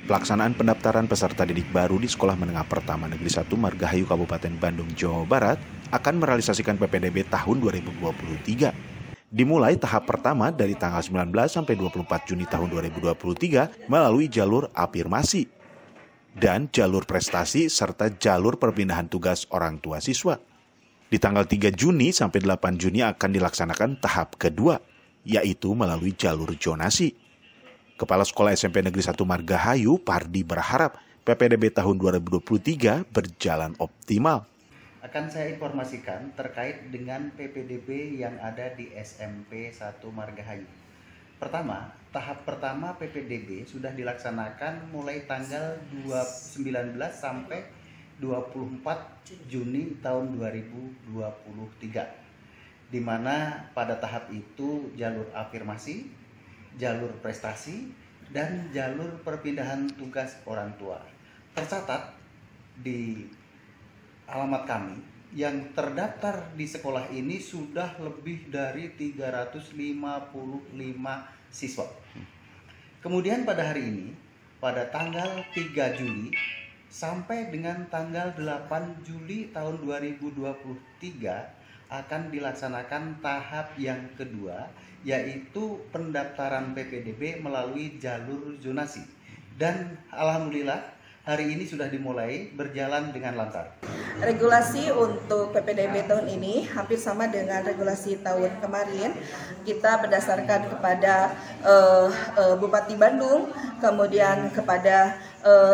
Pelaksanaan pendaftaran peserta didik baru di Sekolah Menengah Pertama Negeri 1 Margahayu Kabupaten Bandung, Jawa Barat akan merealisasikan PPDB tahun 2023. Dimulai tahap pertama dari tanggal 19 sampai 24 Juni tahun 2023 melalui jalur afirmasi dan jalur prestasi serta jalur perpindahan tugas orang tua siswa. Di tanggal 3 Juni sampai 8 Juni akan dilaksanakan tahap kedua, yaitu melalui jalur zonasi. Kepala Sekolah SMP Negeri 1 Margahayu, Pardi, berharap PPDB tahun 2023 berjalan optimal. Akan saya informasikan terkait dengan PPDB yang ada di SMP 1 Margahayu. Pertama, tahap pertama PPDB sudah dilaksanakan mulai tanggal 19 sampai 24 Juni tahun 2023. Di mana pada tahap itu jalur afirmasi, jalur prestasi, dan jalur perpindahan tugas orang tua tercatat di alamat kami. Yang terdaftar di sekolah ini sudah lebih dari 355 siswa. Kemudian pada hari ini, pada tanggal 3 Juli sampai dengan tanggal 8 Juli tahun 2023 akan dilaksanakan tahap yang kedua, yaitu pendaftaran PPDB melalui jalur zonasi. Dan alhamdulillah hari ini sudah dimulai berjalan dengan lancar. Regulasi untuk PPDB tahun ini hampir sama dengan regulasi tahun kemarin. Kita berdasarkan kepada Bupati Bandung, kemudian kepada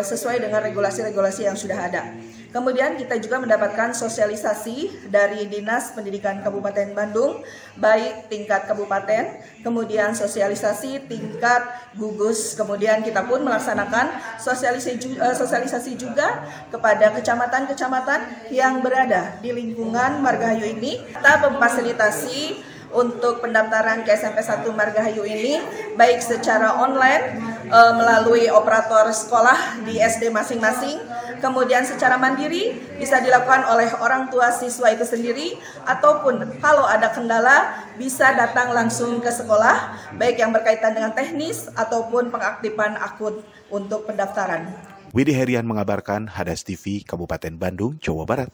sesuai dengan regulasi-regulasi yang sudah ada. Kemudian kita juga mendapatkan sosialisasi dari Dinas Pendidikan Kabupaten Bandung, baik tingkat kabupaten, kemudian sosialisasi tingkat gugus, kemudian kita pun melaksanakan sosialisasi juga kepada kecamatan-kecamatan yang berada di lingkungan Margahayu ini. Kita memfasilitasi untuk pendaftaran ke SMP 1 Margahayu ini baik secara online melalui operator sekolah di SD masing-masing, kemudian secara mandiri bisa dilakukan oleh orang tua siswa itu sendiri, ataupun kalau ada kendala bisa datang langsung ke sekolah, baik yang berkaitan dengan teknis ataupun pengaktifan akun untuk pendaftaran. Widi Herian mengabarkan, Hadas TV, Kabupaten Bandung, Jawa Barat.